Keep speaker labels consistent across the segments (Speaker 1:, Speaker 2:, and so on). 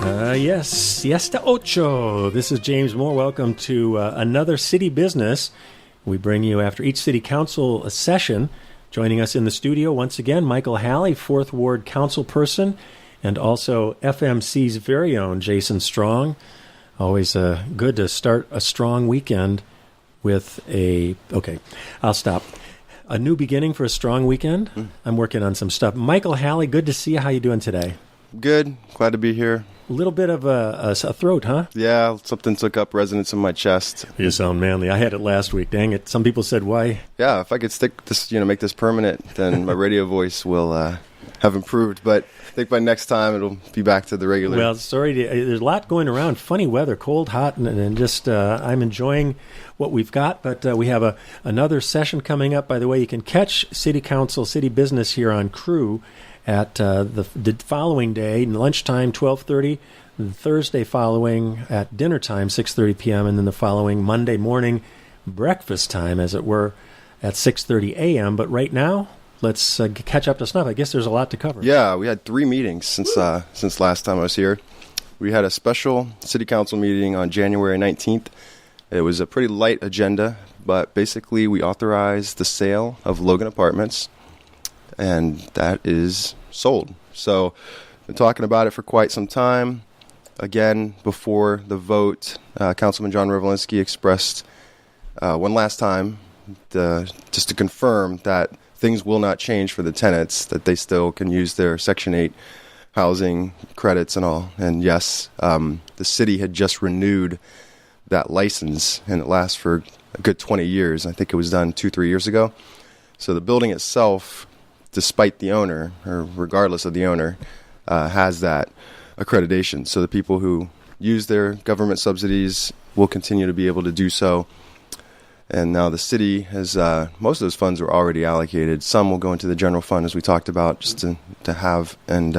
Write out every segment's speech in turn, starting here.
Speaker 1: Yes, Siesta Ocho. This is James Moore. Welcome to another City Business. We bring you after each City Council session. Joining us in the studio once again, Michael Halley, 4th Ward Councilperson, and also FMC's very own Jason Strong. Always good to start a strong weekend with I'll stop. A new beginning for a strong weekend. I'm working on some stuff. Michael Halley, good to see you. How you doing today?
Speaker 2: Good. Glad to be here.
Speaker 1: A little bit of a throat, huh?
Speaker 2: Yeah, something took up residence in my chest.
Speaker 1: You sound manly. I had it last week. Dang it. Some people said, why?
Speaker 2: Yeah, if I could stick this, make this permanent, then my radio voice will have improved. But I think by next time it'll be back to the regular.
Speaker 1: Well, there's a lot going around. Funny weather, cold, hot, and just I'm enjoying what we've got. But we have another session coming up. By the way, you can catch City Council, City Business here on KRUU at the following day, lunchtime, 12:30, Thursday following at dinner time, 6:30 p.m., and then the following Monday morning, breakfast time, as it were, at 6:30 a.m. But right now, let's catch up to snuff. I guess there's a lot to cover.
Speaker 2: Yeah, we had 3 meetings since last time I was here. We had a special City Council meeting on January 19th. It was a pretty light agenda, but basically we authorized the sale of Logan Apartments, and that is sold. So been talking about it for quite some time. Again, before the vote, Councilman John Revolinsky expressed one last time just to confirm that things will not change for the tenants, that they still can use their Section 8 housing credits and all. And yes, the city had just renewed that license, and it lasts for a good 20 years. I think it was done 2-3 years ago. So the building itself, despite the owner, or regardless of the owner, has that accreditation. So the people who use their government subsidies will continue to be able to do so. And now the city has, most of those funds are already allocated. Some will go into the general fund, as we talked about, just to have, and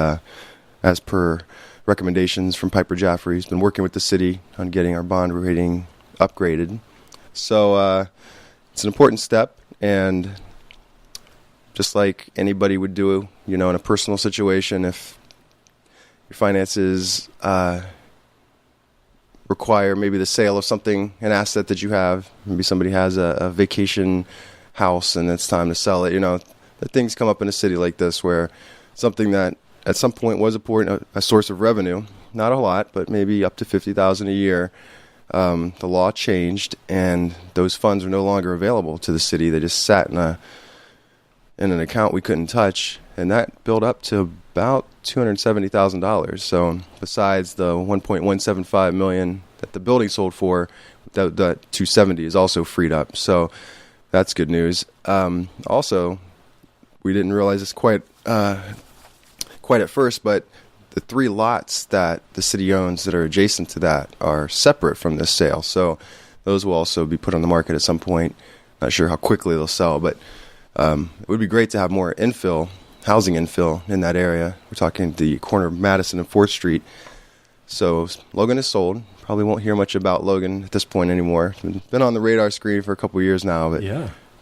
Speaker 2: as per recommendations from Piper Jaffray, who's been working with the city on getting our bond rating upgraded. So it's an important step, and just like anybody would do, in a personal situation, if your finances require maybe the sale of something, an asset that you have, maybe somebody has a vacation house and it's time to sell it, the things come up in a city like this where something that at some point was a source of revenue, not a lot, but maybe up to $50,000 a year. The law changed, and those funds are no longer available to the city. They just sat in an account we couldn't touch, and that built up to about $270,000. So besides the $1.175 million that the building sold for, that $270,000 is also freed up. So that's good news. Also, we didn't realize this quite at first, but the 3 lots that the city owns that are adjacent to that are separate from this sale. So those will also be put on the market at some point. Not sure how quickly they'll sell, but it would be great to have more housing infill in that area. We're talking the corner of Madison and 4th Street. So Logan is sold. Probably won't hear much about Logan at this point anymore. It's been on the radar screen for a couple of years now, but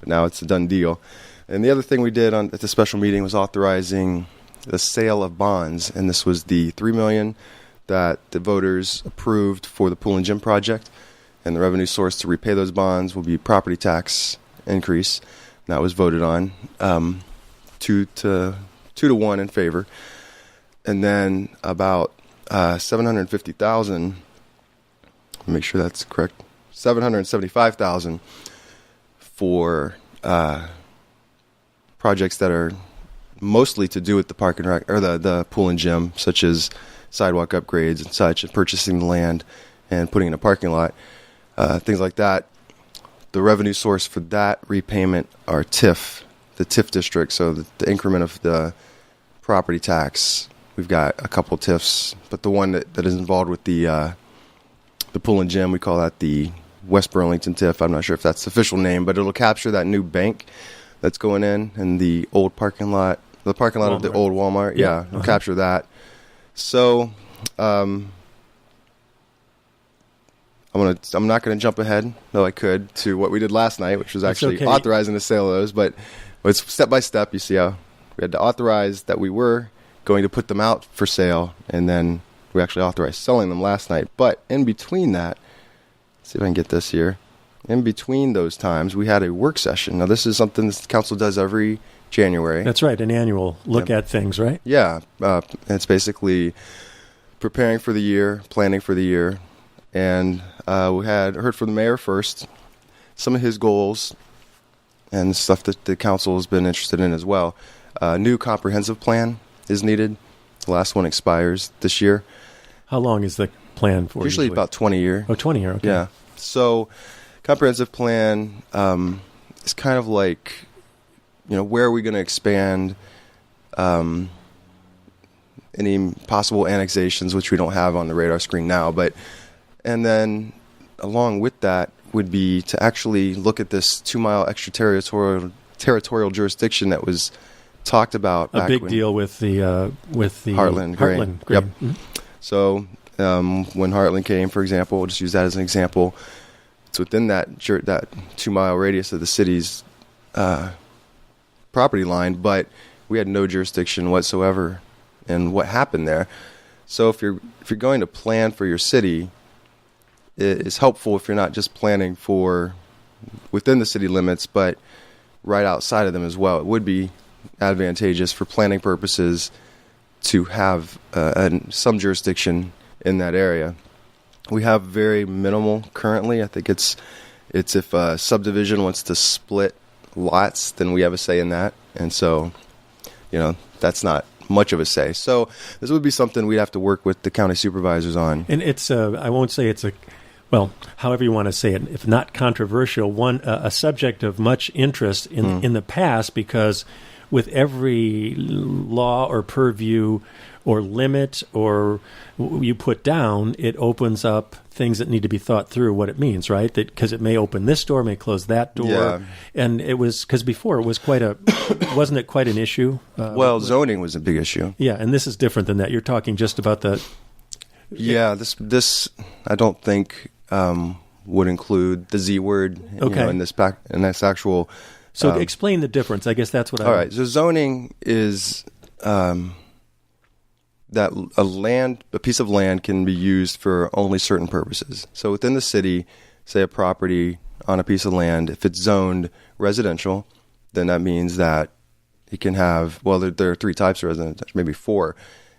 Speaker 2: now it's a done deal. And the other thing we did at the special meeting was authorizing the sale of bonds, and this was the $3 million that the voters approved for the pool and gym project, and the revenue source to repay those bonds will be property tax increase. And that was voted on 2 to 1 in favor, and then about $750,000. Make sure that's correct. $775,000 for projects that are mostly to do with the park and rec, or the pool and gym, such as sidewalk upgrades and such, and purchasing the land and putting in a parking lot, things like that. The revenue source for that repayment are TIF, the TIF district, so the increment of the property tax. We've got a couple TIFs, but the one that is involved with the pool and gym, we call that the West Burlington TIF. I'm not sure if that's the official name, but it'll capture that new bank that's going in and the old parking lot, Walmart. Of the old Walmart. Yeah, it'll capture that. So I'm not going to jump ahead, though I could, to what we did last night, which was actually authorizing the sale of those. But it's step by step. You see how we had to authorize that we were going to put them out for sale, and then We actually authorized selling them last night. But in between that, let's see if I can get this here. In between those times, we had a work session. Now, this is something the council does every January.
Speaker 1: That's right, an annual look at things, right?
Speaker 2: Yeah. It's basically preparing for the year, planning for the year. And we had heard from the mayor first, some of his goals and stuff that the council has been interested in as well. New comprehensive plan is needed. The last one expires this year.
Speaker 1: How long is the plan for?
Speaker 2: Usually about 20 years.
Speaker 1: Oh, 20 years, okay.
Speaker 2: Yeah. So comprehensive plan is kind of like, where are we going to expand any possible annexations, which we don't have on the radar screen now. And then along with that would be to actually look at this 2-mile extraterritorial jurisdiction that was talked about.
Speaker 1: A big deal with the
Speaker 2: Heartland Grain. Yep. Mm-hmm. So when Heartland came, for example, we'll just use that as an example. It's within that 2-mile radius of the city's property line, but we had no jurisdiction whatsoever in what happened there. So if you're going to plan for your city, it is helpful if you're not just planning for within the city limits, but right outside of them as well. It would be advantageous for planning purposes to have some jurisdiction in that area. We have very minimal currently. I think it's if a subdivision wants to split lots, then we have a say in that. And so, that's not much of a say. So this would be something we'd have to work with the county supervisors on.
Speaker 1: And it's I won't say it's however you want to say it, if not controversial, a subject of much interest in the past, because with every law or purview or limit or you put down, it opens up things that need to be thought through what it means, right? That because it may open this door, may close that door.
Speaker 2: Yeah.
Speaker 1: And it was, because before it was wasn't it quite an issue?
Speaker 2: Zoning was a big issue.
Speaker 1: Yeah, and this is different than that. You're talking just about the...
Speaker 2: Yeah, this I don't think would include the Z word in this actual...
Speaker 1: So explain the difference. I guess that's what
Speaker 2: All right. So zoning is that a piece of land can be used for only certain purposes. So within the city, say a property on a piece of land, if it's zoned residential, then that means that it can have, there are 3 types of residential, maybe 4. It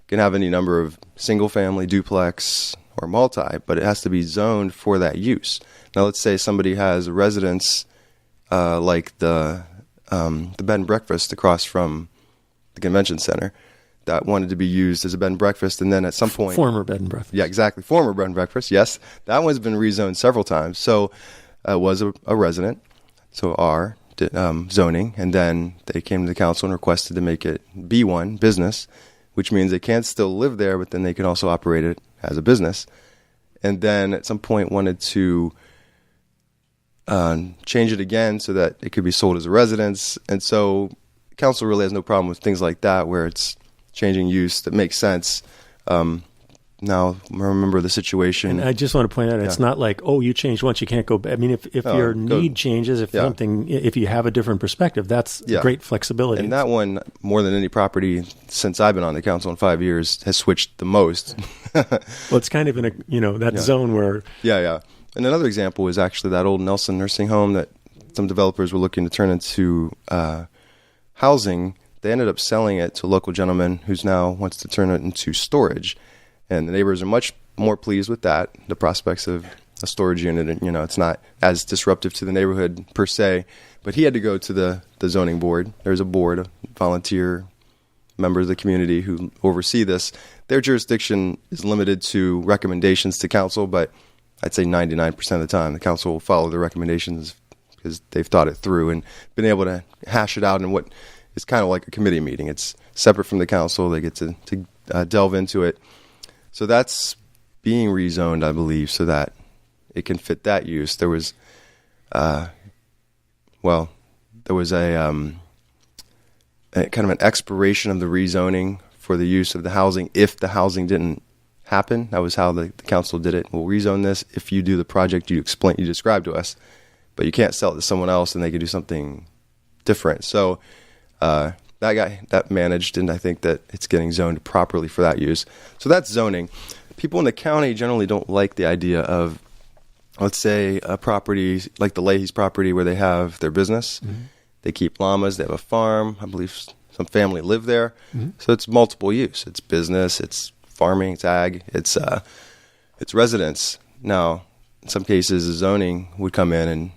Speaker 2: can have any number of single family, duplex, or multi, but it has to be zoned for that use. Now let's say somebody has a residence like the bed and breakfast across from the convention center that wanted to be used as a bed and breakfast, and then at some point...
Speaker 1: Former bed and breakfast.
Speaker 2: Yeah, exactly. Former bed and breakfast, yes. That one's been rezoned several times. So it was a resident, so R, zoning, and then they came to the council and requested to make it B1, business, which means they can still live there, but then they can also operate it as a business. And then at some point wanted to change it again so that it could be sold as a residence. And so council really has no problem with things like that, where it's changing use that makes sense. Now, remember the situation.
Speaker 1: And I just want to point out, it's not like, you changed once, you can't go back. I mean, if your need changes, if you have a different perspective, that's great flexibility.
Speaker 2: And that one, more than any property since I've been on the council in 5 years, has switched the most.
Speaker 1: Well, it's kind of in a zone where...
Speaker 2: Yeah. And another example is actually that old Nelson nursing home that some developers were looking to turn into housing. They ended up selling it to a local gentleman who's now wants to turn it into storage. And the neighbors are much more pleased with that, the prospects of a storage unit. And, it's not as disruptive to the neighborhood per se. But he had to go to the zoning board. There's a board of volunteer members of the community who oversee this. Their jurisdiction is limited to recommendations to council, but I'd say 99% of the time the council will follow the recommendations because they've thought it through and been able to hash it out in what is kind of like a committee meeting. It's separate from the council. They get to delve into it. So that's being rezoned, I believe, so that it can fit that use. There was, a kind of an expiration of the rezoning for the use of the housing if the housing didn't happen. That was how the council did it. We'll rezone this if you do the project you described to us, but you can't sell it to someone else and they could do something different. So that managed, and I think that it's getting zoned properly for that use. So that's zoning. people in the county generally don't like the idea of, let's say, a property like the Leahy's property where they have their business. Mm-hmm. They keep llamas. They have a farm. I believe some family live there. Mm-hmm. So it's multiple use. It's business. It's farming. It's ag. It's residence. Now, in some cases, the zoning would come in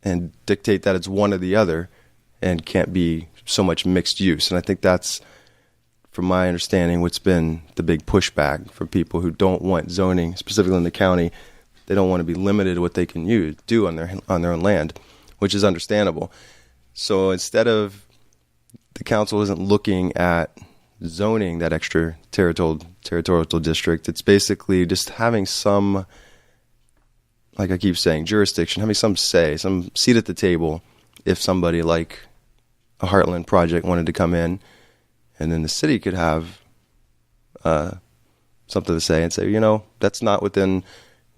Speaker 2: and dictate that it's one or the other and can't be so much mixed use. And I think that's, from my understanding, what's been the big pushback for people who don't want zoning, specifically in the county. They don't want to be limited to what they can do on their own land, which is understandable. So instead of, the council isn't looking at zoning that extra territorial district, it's basically just having some, like I keep saying, jurisdiction, having some say, some seat at the table if somebody like a Heartland project wanted to come in, and then the city could have something to say and say, that's not within,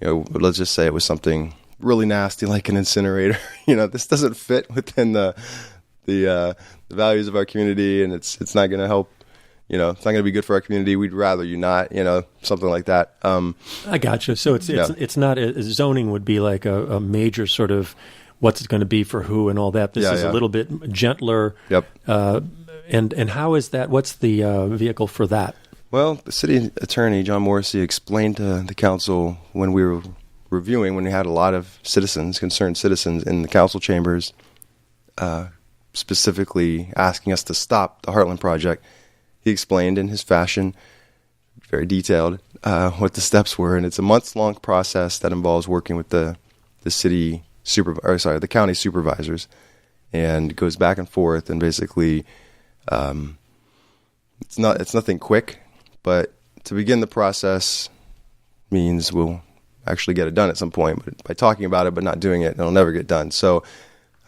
Speaker 2: let's just say it was something really nasty like an incinerator. This doesn't fit within the values of our community, and it's not going to help. It's not going to be good for our community. We'd rather you not, something like that.
Speaker 1: I gotcha. So it's not zoning would be like a major sort of what's it going to be for who and all that. This is a little bit gentler.
Speaker 2: Yep.
Speaker 1: And how is that? What's the vehicle for that?
Speaker 2: Well, the city attorney, John Morrissey, explained to the council when we were reviewing, when we had a lot of concerned citizens in the council chambers, specifically asking us to stop the Heartland project. He explained in his fashion, very detailed, what the steps were, and it's a months-long process that involves working with the county supervisors, and goes back and forth, and basically, it's nothing quick, but to begin the process means we'll actually get it done at some point. But by talking about it but not doing it, it'll never get done. So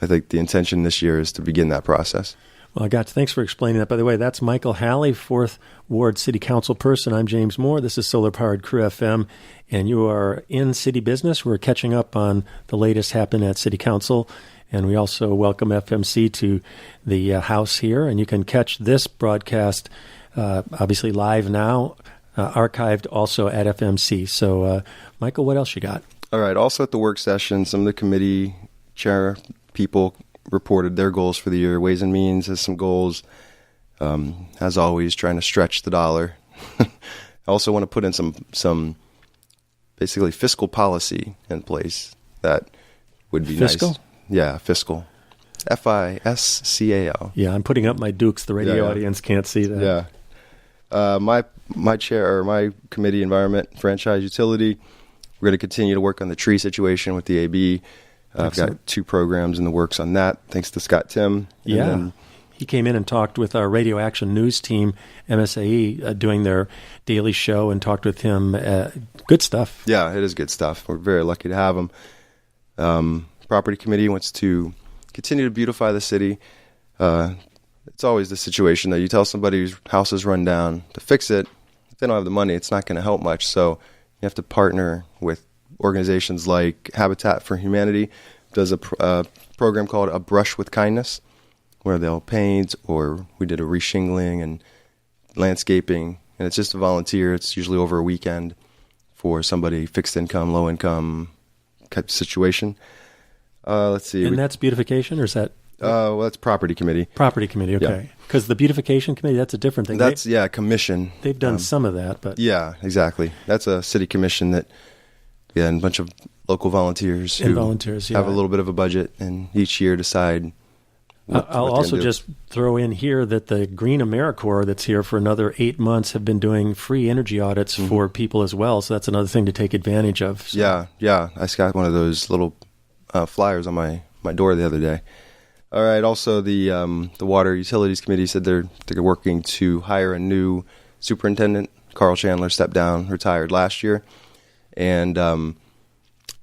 Speaker 2: I think the intention this year is to begin that process.
Speaker 1: Well, thanks for explaining that. By the way, that's Michael Halley, 4th Ward City Council person. I'm James Moore. This is Solar-Powered KRUU-FM, and you are in city business. We're catching up on the latest happen at City Council, and we also welcome FMC to the house here. And you can catch this broadcast, obviously live now, archived also at FMC. So, Michael, what else you got?
Speaker 2: All right. Also at the work session, some of the committee chair people reported their goals for the year. Ways and Means has some goals, as always, trying to stretch the dollar. I also want to put in some basically fiscal policy in place that would be
Speaker 1: fiscal?
Speaker 2: Nice. Yeah, fiscal. FISCAL.
Speaker 1: Yeah, I'm putting up my Dukes. The radio audience can't see that.
Speaker 2: Yeah. My chair, or my committee, Environment, Franchise, Utility, we're going to continue to work on the tree situation with the AB. I've got 2 programs in the works on that, thanks to Scott Tim.
Speaker 1: Yeah. He came in and talked with our Radio Action News team, MSAE, doing their daily show, and talked with him. Good stuff. Yeah,
Speaker 2: it is good stuff. We're very lucky to have him. Property Committee wants to continue to beautify the city. It's always the situation that you tell somebody whose house is run down to fix it. If they don't have the money, it's not going to help much. So you have to partner with organizations like Habitat for Humanity. Does a program called A Brush with Kindness, where they'll paint, or we did a reshingling and landscaping, and it's just a volunteer. It's usually over a weekend for somebody fixed income, low income type of situation. Let's see.
Speaker 1: And that's beautification, or is that?
Speaker 2: Well, that's Property Committee.
Speaker 1: Property Committee, okay. Because the Beautification Committee, that's a different thing.
Speaker 2: That's, commission.
Speaker 1: They've done some of that, but...
Speaker 2: Yeah, exactly. That's a city commission that, and a bunch of local volunteers who have a little bit of a budget, and each year decide
Speaker 1: I'll also just throw in here that the Green AmeriCorps that's here for another 8 months have been doing free energy audits for people as well, so that's another thing to take advantage of. So.
Speaker 2: Yeah. I got one of those little flyers on my door the other day. All right. Also, the Water Utilities Committee said they're working to hire a new superintendent. Carl Chandler stepped down, retired last year, and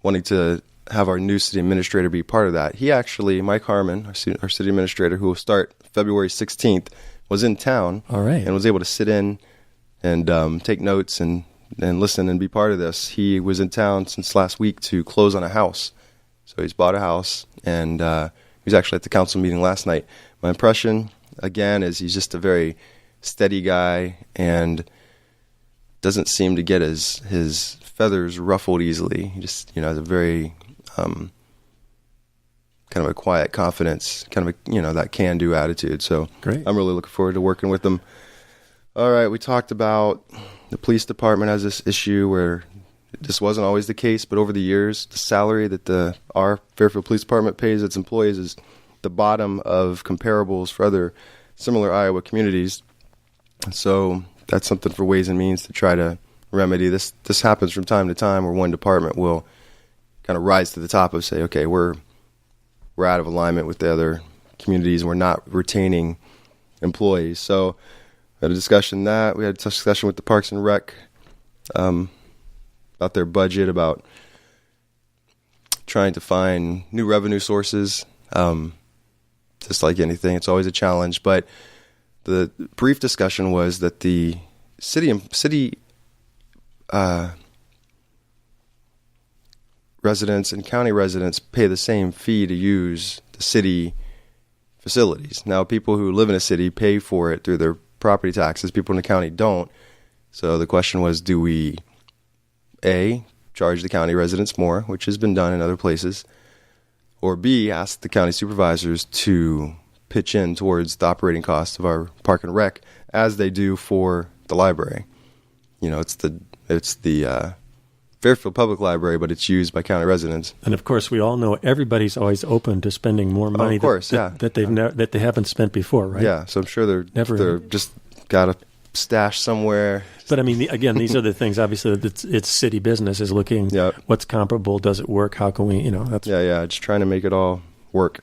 Speaker 2: wanting to have our new city administrator be part of that. He actually, Mike Harmon, our city administrator, who will start February 16th, was in town.
Speaker 1: All right.
Speaker 2: And was able to sit in and take notes and listen and be part of this. He was in town since last week to close on a house. So he's bought a house, and he was actually at the council meeting last night. My impression, again, is he's just a very steady guy and doesn't seem to get his feathers ruffled easily. He just, has a very kind of a quiet confidence, kind of a, that can-do attitude. So
Speaker 1: great.
Speaker 2: I'm really looking forward to working with him. All right, we talked about the police department has this issue where this wasn't always the case, but over the years, the salary that our Fairfield Police Department pays its employees is the bottom of comparables for other similar Iowa communities. So that's something for Ways and Means to try to remedy. This happens from time to time where one department will kind of rise to the top of say, okay, we're out of alignment with the other communities. We're not retaining employees. So we had a discussion that. We had a discussion with the Parks and Rec about their budget, about trying to find new revenue sources. Just like anything, it's always a challenge. But the brief discussion was that the city residents and county residents pay the same fee to use the city facilities. Now, people who live in a city pay for it through their property taxes. People in the county don't. So the question was, do we, A, charge the county residents more, which has been done in other places, or B, ask the county supervisors to pitch in towards the operating costs of our park and rec as they do for the library. It's the Fairfield Public Library, but it's used by county residents.
Speaker 1: And of course, we all know everybody's always open to spending more money that they haven't spent before, right?
Speaker 2: Yeah, so I'm sure they're just got a stash somewhere.
Speaker 1: But I mean, again, these are the things. Obviously, it's city business is looking what's comparable. Does it work? How can we? That's
Speaker 2: just trying to make it all work.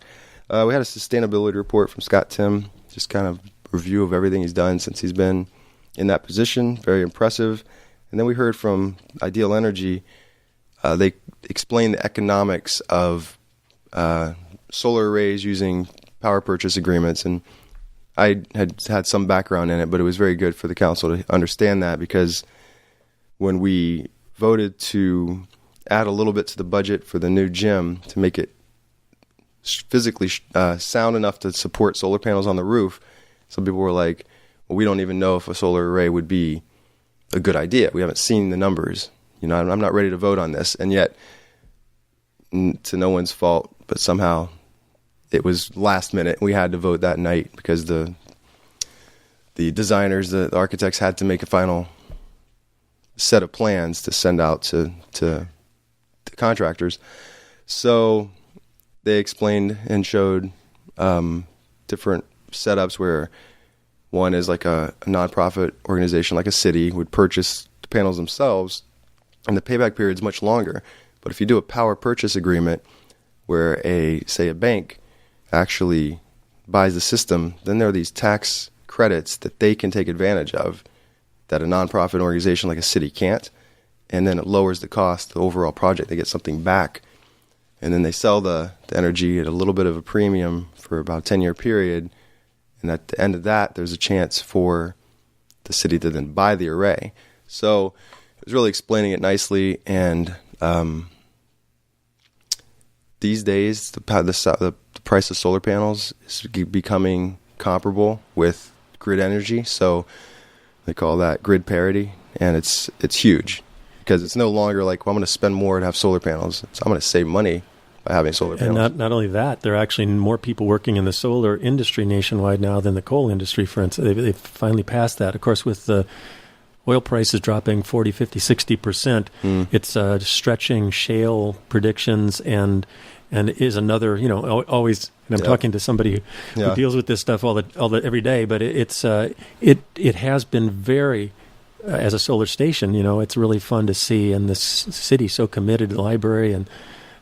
Speaker 2: We had a sustainability report from Scott Tim, just kind of review of everything he's done since he's been in that position. Very impressive. And then we heard from Ideal Energy. They explained the economics of solar arrays using power purchase agreements. And I had some background in it, but it was very good for the council to understand that, because when we voted to add a little bit to the budget for the new gym to make it physically sound enough to support solar panels on the roof, some people were like, well, we don't even know if a solar array would be a good idea. We haven't seen the numbers. I'm not ready to vote on this. And yet, to no one's fault, but somehow it was last minute. We had to vote that night because the designers, the architects had to make a final set of plans to send out to the contractors. So they explained and showed different setups where one is like a nonprofit organization, like a city, would purchase the panels themselves, and the payback period is much longer. But if you do a power purchase agreement where a bank actually buys the system, then there are these tax credits that they can take advantage of that a nonprofit organization like a city can't. And then it lowers the cost of the overall project. They get something back. And then they sell the energy at a little bit of a premium for about a 10-year period. And at the end of that, there's a chance for the city to then buy the array. So it was really explaining it nicely. And these days, the price of solar panels is becoming comparable with grid energy. So they call that grid parity. And it's huge, because it's no longer like, well, I'm going to spend more to have solar panels. So I'm going to save money by having solar panels.
Speaker 1: And not only that, there are actually more people working in the solar industry nationwide now than the coal industry, for instance. They've finally passed that. Of course, with the oil prices dropping 40, 50, 60%, it's stretching shale predictions and is another, always, and I'm talking to somebody who deals with this stuff every day, but it has been very, as a solar station, it's really fun to see, and this city so committed to the library, and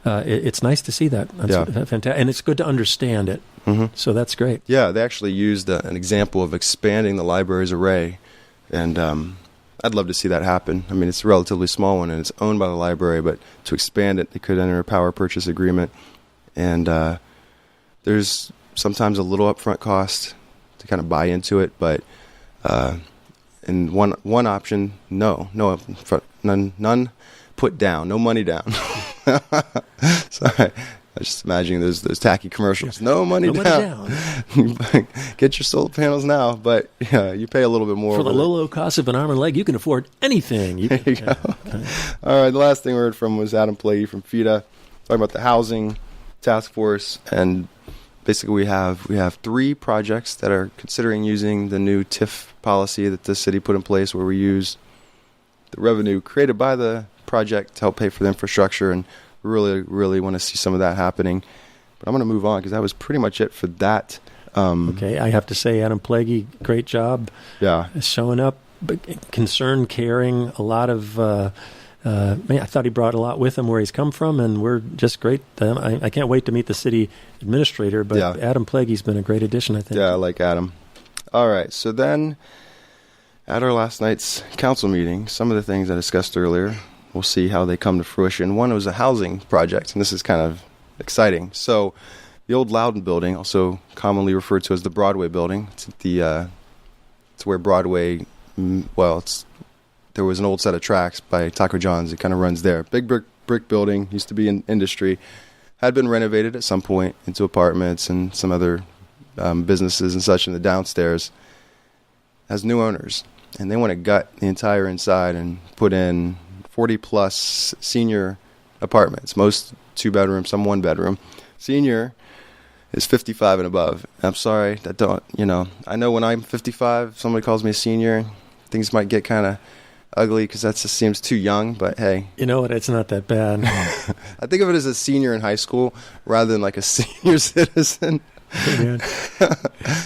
Speaker 1: it's nice to see that. That's fantastic. And it's good to understand it. Mm-hmm. So that's great.
Speaker 2: Yeah, they actually used an example of expanding the library's array. And I'd love to see that happen. I mean, it's a relatively small one, and it's owned by the library. But to expand it, they could enter a power purchase agreement. And there's sometimes a little upfront cost to kind of buy into it. But in one option, no upfront, none put down, no money down. Sorry. I just imagine those tacky commercials. No money down. Get your solar panels now, but yeah, you pay a little bit more.
Speaker 1: For the low cost of an arm and leg, you can afford anything.
Speaker 2: There you go. Okay. All right, the last thing we heard from was Adam Plaguey from FIDA, talking about the housing task force, and basically we have 3 projects that are considering using the new TIF policy that the city put in place, where we use the revenue created by the project to help pay for the infrastructure, and we really want to see some of that happening. But I'm going to move on because that was pretty much it for that.
Speaker 1: Okay, I have to say, Adam Plaguey, great job.
Speaker 2: Yeah,
Speaker 1: showing up, concerned, caring. A lot of. I thought he brought a lot with him where he's come from, and we're just great. I can't wait to meet the city administrator. But yeah. Adam Plaguey's been a great addition, I think.
Speaker 2: Yeah, I like Adam. All right, so then at our last night's council meeting, some of the things I discussed earlier, we'll see how they come to fruition. One was a housing project, and this is kind of exciting. So the old Loudon building, also commonly referred to as the Broadway building, it's where Broadway, there was an old set of tracks by Taco John's. It kind of runs there. Big brick building, used to be in industry, had been renovated at some point into apartments and some other businesses and such in the downstairs, has new owners. And they want to gut the entire inside and put in 40-plus senior apartments, most 2-bedroom, some 1-bedroom. Senior is 55 and above. I'm sorry, I know when I'm 55, somebody calls me a senior, things might get kind of ugly because that just seems too young, but hey.
Speaker 1: You know what? It's not that bad.
Speaker 2: I think of it as a senior in high school rather than like a senior citizen.
Speaker 1: Hey, man.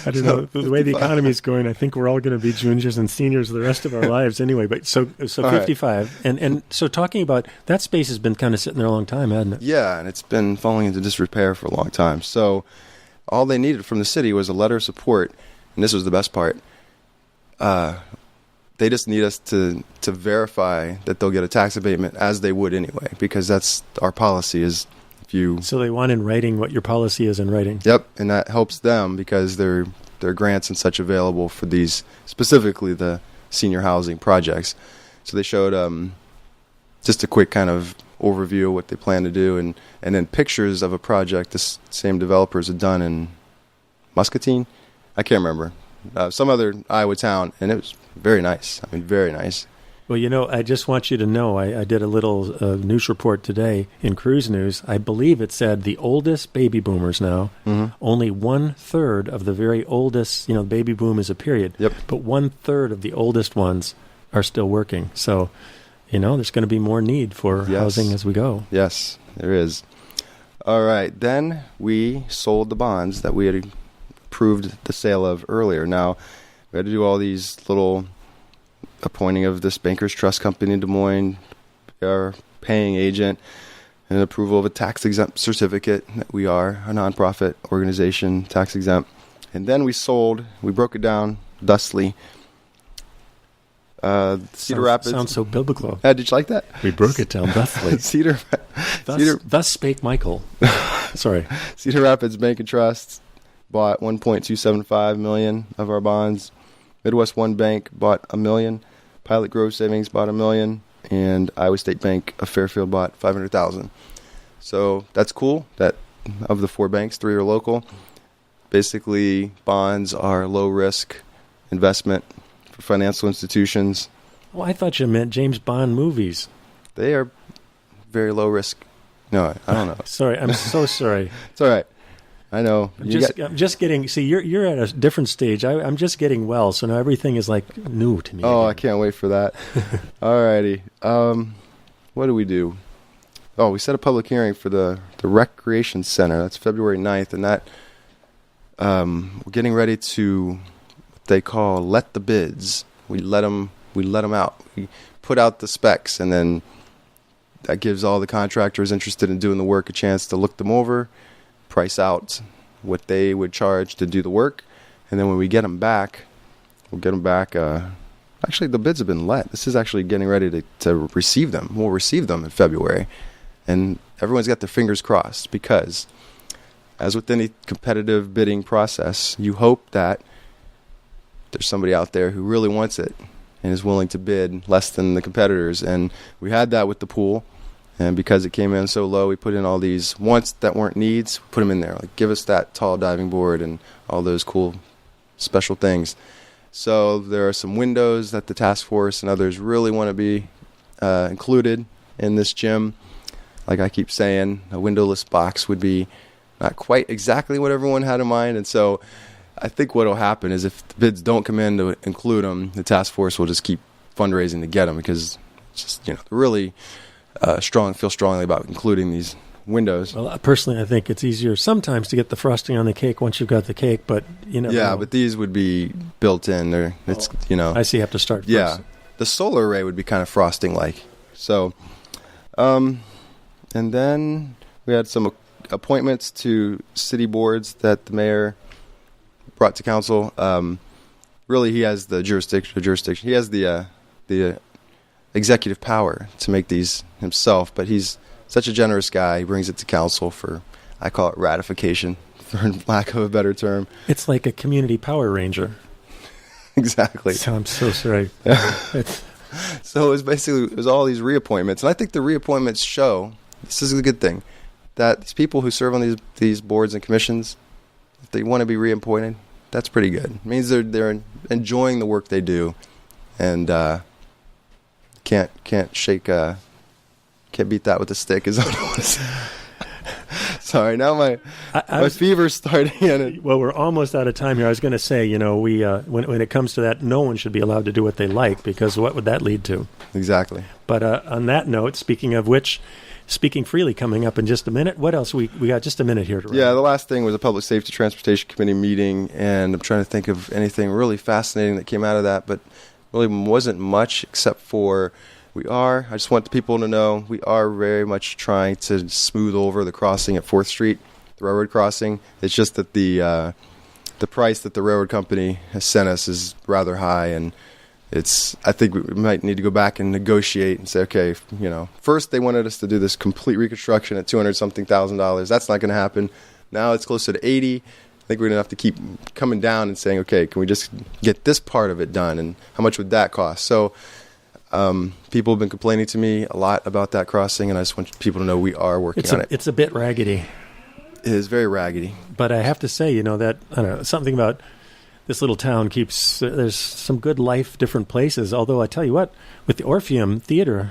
Speaker 1: I don't know. The way the economy is going, I think we're all going to be juniors and seniors the rest of our lives anyway. But so 55. Right. And so talking about that space has been kind of sitting there a long time, hasn't it?
Speaker 2: Yeah, and it's been falling into disrepair for a long time. So all they needed from the city was a letter of support, and this was the best part. They just need us to verify that they'll get a tax abatement as they would anyway, because that's our policy is
Speaker 1: So they want in writing what your policy is in writing.
Speaker 2: Yep, and that helps them because there are grants and such available for these, specifically the senior housing projects. So they showed just a quick kind of overview of what they plan to do, and then pictures of a project this same developers had done in Muscatine. I can't remember. Some other Iowa town, and it was very nice. I mean, very nice.
Speaker 1: Well, I just want you to know, I did a little news report today in KRUU's News. I believe it said the oldest baby boomers now, only 1/3 of the very oldest, baby boom is a period, but 1/3 of the oldest ones are still working. So, there's going to be more need for housing as we go.
Speaker 2: Yes, there is. All right, then we sold the bonds that we had approved the sale of earlier. Now, we had to do all these little appointing of this Bankers Trust Company in Des Moines, our paying agent, and approval of a tax-exempt certificate that we are a nonprofit organization, tax-exempt. And then we broke it down thusly. Cedar Rapids.
Speaker 1: Sounds so biblical.
Speaker 2: Did you like that?
Speaker 1: We broke it down thusly. Thus spake Michael. Sorry.
Speaker 2: Cedar Rapids Bank and Trust bought $1.275 million of our bonds. Midwest One Bank bought $1 million. Pilot Grove Savings bought $1 million, and Iowa State Bank of Fairfield bought $500,000. So that's cool. That of the 4 banks, 3 are local. Basically, bonds are low risk investment for financial institutions.
Speaker 1: Well, I thought you meant James Bond movies.
Speaker 2: They are very low risk. No, I don't know.
Speaker 1: Sorry, I'm so sorry.
Speaker 2: It's all right. I know.
Speaker 1: I'm just getting. See, you're at a different stage. I'm just getting well, so now everything is like new to me.
Speaker 2: Oh, again. I can't wait for that. All righty. What do we do? Oh, we set a public hearing for the Recreation Center. That's February 9th, and that we're getting ready to what they call let the bids. We let them out. We put out the specs, and then that gives all the contractors interested in doing the work a chance to look them over, price out what they would charge to do the work, and then when we get them back, we'll get them back. Actually, the bids have been let. This is actually getting ready to receive them. We'll receive them in February, and everyone's got their fingers crossed because, as with any competitive bidding process, you hope that there's somebody out there who really wants it and is willing to bid less than the competitors. And we had that with the pool. And because it came in so low, we put in all these wants that weren't needs, put them in there. Like, give us that tall diving board and all those cool special things. So there are some windows that the task force and others really want to be included in this gym. Like I keep saying, a windowless box would be not quite exactly what everyone had in mind. And so I think what will happen is if the bids don't come in to include them, the task force will just keep fundraising to get them, because it's just, really feel strongly about including these windows.
Speaker 1: Well, personally, I think it's easier sometimes to get the frosting on the cake once you've got the cake, but know.
Speaker 2: But these would be built in.
Speaker 1: I see you have to start first.
Speaker 2: Yeah, the solar array would be kind of frosting-like. So, and then we had some appointments to city boards that the mayor brought to council. Really, he has the jurisdiction. He has the executive power to make these himself, but he's such a generous guy. He brings it to council for, I call it ratification, for lack of a better term.
Speaker 1: It's like a community power ranger.
Speaker 2: Exactly.
Speaker 1: So I'm so sorry.
Speaker 2: So it was all these reappointments, and I think the reappointments show, this is a good thing, that these people who serve on these boards and commissions, if they want to be reappointed, that's pretty good. It means they're enjoying the work they do, and can't beat that with a stick, is what I want to say. Sorry, now my fever's starting.
Speaker 1: Well, we're almost out of time here. I was going to say, we when it comes to that, no one should be allowed to do what they like, because what would that lead to?
Speaker 2: Exactly.
Speaker 1: But on that note, speaking of which, speaking freely coming up in just a minute, what else? We got just a minute here to wrap.
Speaker 2: Yeah, the last thing was a Public Safety Transportation Committee meeting, and I'm trying to think of anything really fascinating that came out of that, but really wasn't much, except for I just want the people to know, we are very much trying to smooth over the crossing at 4th Street, the railroad crossing. It's just that the price that the railroad company has sent us is rather high, and I think we might need to go back and negotiate and say, okay, first they wanted us to do this complete reconstruction at $200-something thousand. That's not going to happen. Now it's closer to 80. I think we're going to have to keep coming down and saying, okay, can we just get this part of it done, and how much would that cost? So people have been complaining to me a lot about that crossing, and I just want people to know we are working on it.
Speaker 1: It's a bit raggedy.
Speaker 2: It is very raggedy.
Speaker 1: But I have to say, that, I don't know, something about this little town keeps, there's some good life, different places. Although I tell you what, with the Orpheum Theater,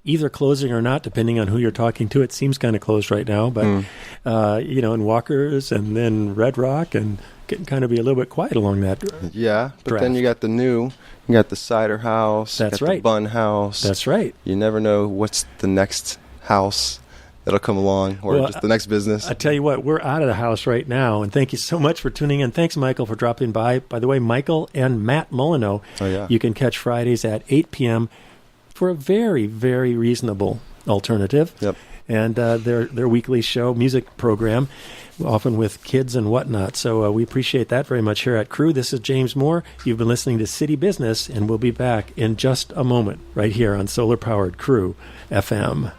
Speaker 1: either closing or not, depending on who you're talking to, it seems kind of closed right now. But, and Walker's and then Red Rock, and getting kind of be a little bit quiet along that.
Speaker 2: Yeah, but then you got you got the cider house.
Speaker 1: That's
Speaker 2: right. The bun house.
Speaker 1: That's right.
Speaker 2: You never know what's the next house that'll come along, or just the next business.
Speaker 1: I tell you what, we're out of the house right now, and thank you so much for tuning in. Thanks, Michael, for dropping by. By the way, Michael and Matt Molyneux, you can catch Fridays at 8 p.m. for a very, very reasonable alternative.
Speaker 2: Yep.
Speaker 1: And their weekly show, music program, often with kids and whatnot. So we appreciate that very much here at KRUU. This is James Moore. You've been listening to City Business, and we'll be back in just a moment right here on solar-powered KRUU-FM.